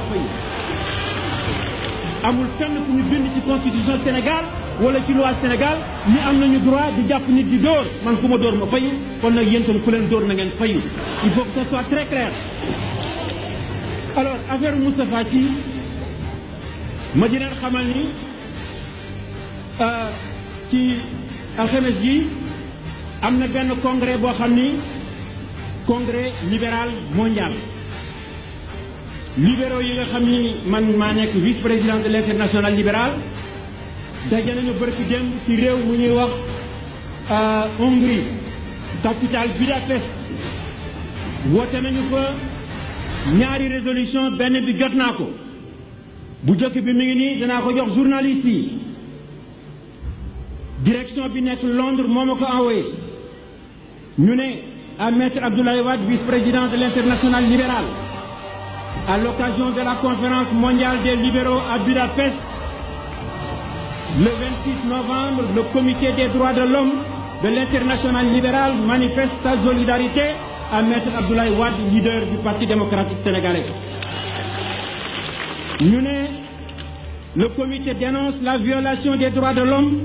fay amul fenn fu ñu bind ci constitution Sénégal wala ci loi Sénégal ni am nañu droit di jàpp nit di dóor man ku ma dóor ma fayu kon nag yéen tam ku leen dóor na ngeen fayu il faut que ça soit très clair. alors affaire Moustapha Sy ma di leen xamal ni ci alxames ji am na benn congrès boo xam ni congrès libéral mondial libéraux yi nga xam ni man maa nekk vice-président de l'international libéral daje nañu bërki démb ci réew mu ñuy wax Hongrie capitale Budapest woote nañu fa ñaari résolution benn bi jot naa ko bu jëkk bi mi ngi nii danaa ko jox journaliste yi direction bi nekk Londres moo ma ko envoyé ñu ne à maître Abdoulaye Wade vice-président de l'international libéral à l'occasion de la conférence mondiale des libéraux à Budapest le 26 novembre le comité des droits de l'homme de l'international libéral manifeste sa solidarité à maître Abdoulaye Wade leader du Parti démocratique sénégalais ñu ne le comité dénonce la violation des droits de l'homme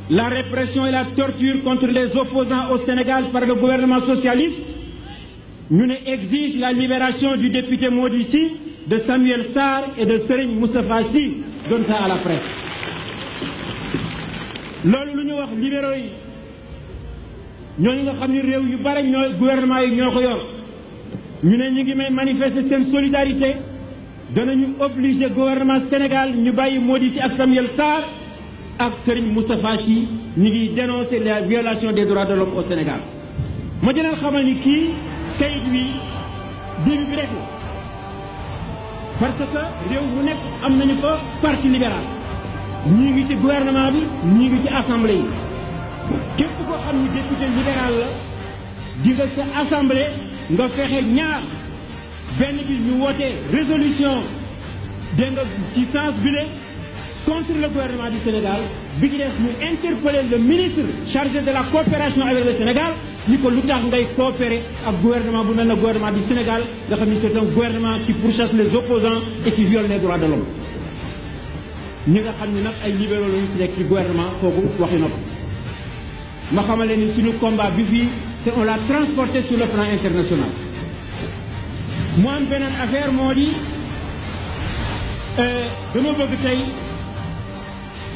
la répression et la torture contre les opposants au Sénégal par le gouvernement socialiste ñu ne exige la libération du député Mody Sy de Samuel Sarr et de Serigne Moustapha Sy donne ça à la presse loolu lu ñu wax libéraux yi ñooñu nga xam ni réew yu bare ñooy gouvernement yi ñoo ko yor ñu ne ñu ngi may manifester seen solidarité danañu obliger gouvernement Sénégal ñu bàyyi Mody Sy ak Samuel Sarr ak Serigne Moustapha Sy ñu ngi dénoncer la violation des droits de l'homme au Sénégal ma di leen xamal ni kii kayit wi début bi rek parce que réew mu nekk am nañu fa parti libéral ñii ngi ci gouvernement bi ñii ngi ci assemblée yi képp koo xam ni député libéral la di nga sa assemblée nga fexe ñaar benn bi ñu wootee résolution dégg nga ci sens bi ne contre le gouvernement du Sénégal bi ci des ñu interpeller le ministre chargé de la coopération avec le Sénégal ni ko lu tax ngay coopérer ak gouvernement bu mel ne gouvernement du Sénégal nga xam ni c'est un gouvernement qui pourchasse les opposants et qui viole les droits de l'homme ñi nga xam ni nag ay libéraux la ñu ci nekk ci gouvernement kooku waxi na ko ma xamale ni suñu combat bi fii te on l'a transporté sur le plan international mu am beneen affaire moo di dama bëgg tey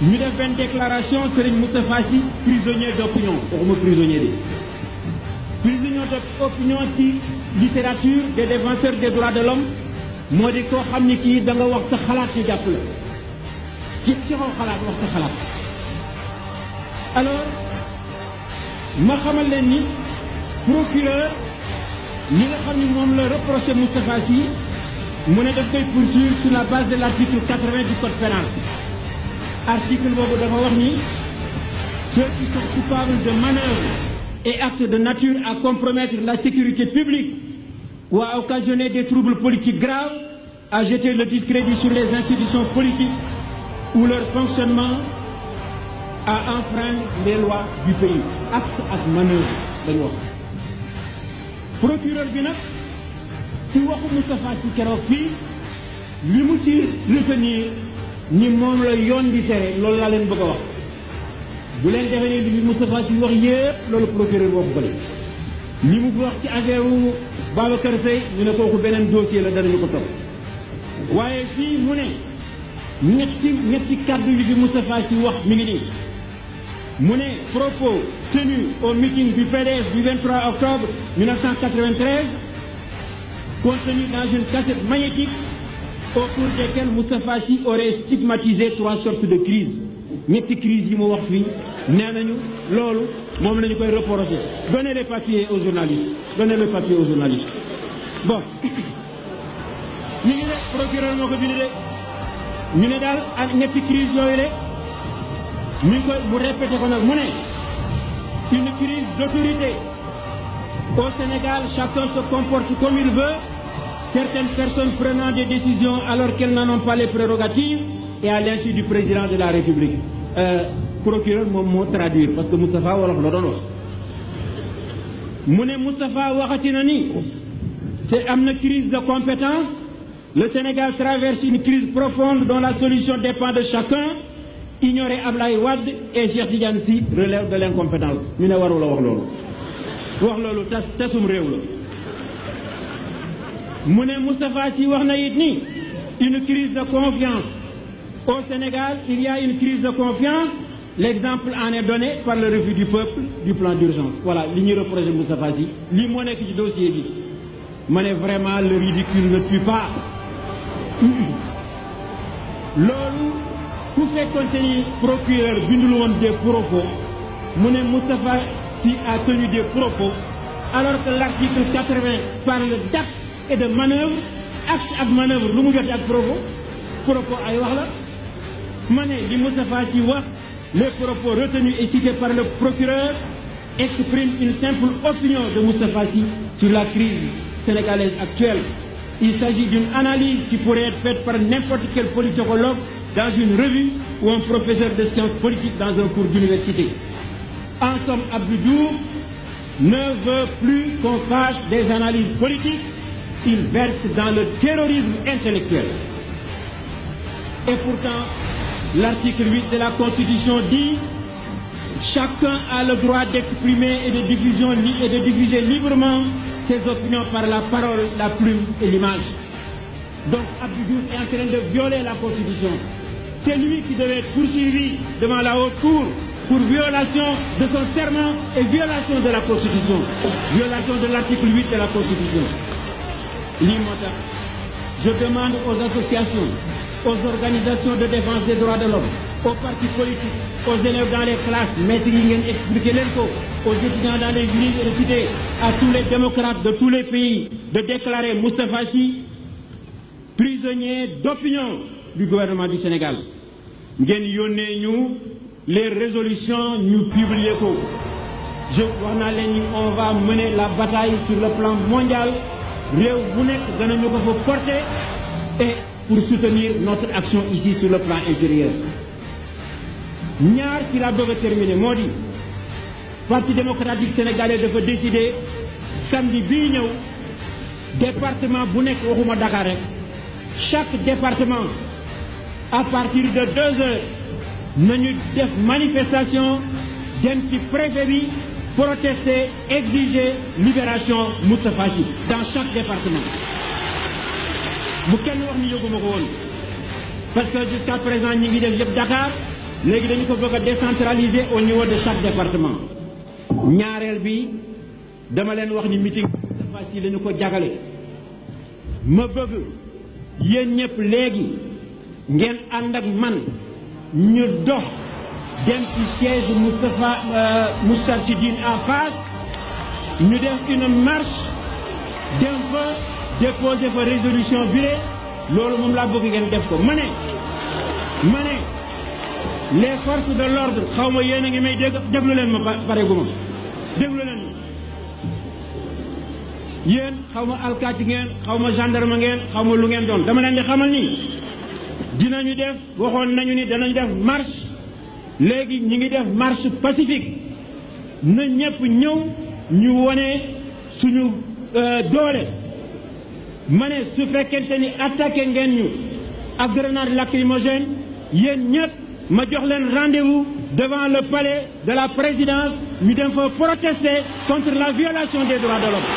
ñu def benn déclaration Serigne Moustapha Sy prisonnier d'opinion waxuma prisonnier de prisonnier d'opinion ci littérature des défenseurs des droits de l'homme moo di koo xam ni kii da nga wax sa xalaat ñu jàpp la ci xaw xalaat wax sa xalaat alors ma xamal leen ni procureur li nga xam ni moom la reproché Moustapha Sy mu ne daf koy poursuivre sur la base de l'article 80 du code pénal article boobu dafa wax ni ceux qui sont coupables de manœuvres et actes de nature à compromettre la sécurité publique ou à occasionner des troubles politiques graves, à jeter le discrédit sur les institutions politiques ou leur fonctionnement, à enfreindre les lois du pays. Acte ak manœuvre dañu wax procureur bi nag ci waxu Moustapha Sy keroog fii li mu ci retenir ni moom la yoon di tere loolu laa leen bëgg a wax bu leen defee ne li Moustapha Sy wax yépp loolu procureur waxu ko li mu wax ci affaire wu Babacar Seye ñu ne kooku beneen dossier la danañu ko topp waaye fii mu ne ñetti kàddu yi bi Moustapha Sy wax mi ngi nii mu ne propos tenus au meeting du PDS du 23 octobre 1993 contenus dans une cassette magnétique au cours desquels Moustapha Sy aurait stigmatisé 3 sortes de crises ñetti crises yi mu wax fii nee nañu loolu moom la ñu koy reprocher. Donnez les papiers aux journalistes bon ñu ngi ne procureur moo ko bind de ñu ne daal ak ñetti crise yooyu de mi ngi koy mu répété ko nag mu ne une crise d'autorité au Sénégal chacun se comporte comme il veut certaines personnes prenant des décisions alors qu'elles n'en ont pas les prérogatives et à l'insu du président de la République procureur moom moo traduire parce que Moustapha wolof la doon wax mu ne Moustapha waxati na ni c'est am na crise de compétence Le Sénégal traverse une crise profonde dont la solution dépend de chacun. Ignorer Ablaye Wade et Cheikh Tidiane Sy relève de l'incompétence. ñu ne warula wax loolu wax loolu tasum réew la mu ne Moustapha Sy wax na it ni une crise de confiance au Sénégal. Il y a une crise de confiance. L'exemple en est donné par le refus du peuple du plan d'urgence. Voilà li ñuy reproché Moustapha Sy lii moo nekk ci dossier bi ma ne vraiment le ridicule ne tue pas. loolu ku fekkoonte ni procureur bindul woon des propos mu ne Moustapha Sy a tenu des propos alors que l'article 80 parle d'acte et de manœuvre. Acte ak manœuvre lu mu jotee ak propos ay wax la ma ne li Moustapha Sy wax. Les propos retenus et cités par le procureur expriment une simple opinion de Moustapha Sy sur la crise sénégalaise actuelle. Il s'agit d'une analyse qui pourrait être faite par n'importe quel politologue dans une revue ou un professeur de sciences politiques dans un cours d'université. En somme, Abdou Diouf ne veut plus qu'on fasse des analyses politiques. Il verse dans le terrorisme intellectuel. Et pourtant, l'article 8 de la Constitution dit « Chacun a le droit d'exprimer et de diffuser librement ses opinions par la parole, la plume et l'image. » Donc Abdou Diouf est en train de violer la Constitution. C'est lui qui devait être poursuivi devant la haute cour pour violation de son serment et violation de la Constitution. Violation de l'article 8 de la Constitution. Lii moo tax je demande aux associations, aux organisations de défense des droits de l'homme, aux partis politiques, aux élèves dans les classes, maîtres yi ngeen expliqué leen ko, aux étudiants dans les universités, à tous les démocrates de tous les pays, de déclarer Moustapha Sy prisonnier d'opinion du gouvernement du Sénégal. ngeen yónnee ñu les résolutions ñu publier ko. Je wax naa leen ni on va mener la bataille sur le plan mondial. réew bu nekk danañu ko fa porter et pour soutenir notre action ici sur le plan intérieur. ñaar ci la bëgg a terminer moo di parti démocratique sénégalais dafa décider samedi bii ñëw département bu nekk waxuma Dakar rek chaque département à partir de 2 heures nañu def manifestation dem ci préfet bi protester, exiger libération Moustapha Sy dans chaque département. bu kenn wax ni yëguma ko woon parce que jusqu'à présent ñi ngi def yëpp Dakar léegi dañu ko bëgg a décentraliser au niveau de chaque département. ñaareel bi dama leen wax ni meeting Moustapha Sy lañu ko jagale. ma bëgg yéen ñëpp léegi ngeen ànd ak man ñu dox dem ci siège Moustarchidine en face ñu def une marche dem fa déposer fa résolution bi loolu moom laa bëgg ngeen def ko ma ne les forces de l'ordre xaw ma yéen a ngi may déglu leen ma pare gu ma déglu leen yéen xaw ma alkaati ngeen xaw ma gendarme ngeen xaw ma lu ngeen doon dama leen di xamal ni dinañu def waxoon nañu ni danañ def marche léegi ñi ngi def marche pacifique na ñëpp ñëw ñu wone suñu doole ma ne su fekkente ni attaqué ngeen ñu ak grenade lacrymogène yéen ñëpp ma jox leen rendez-vous devant le palais de la présidence ñu dem fa protester contre la violation des droits de l'homme.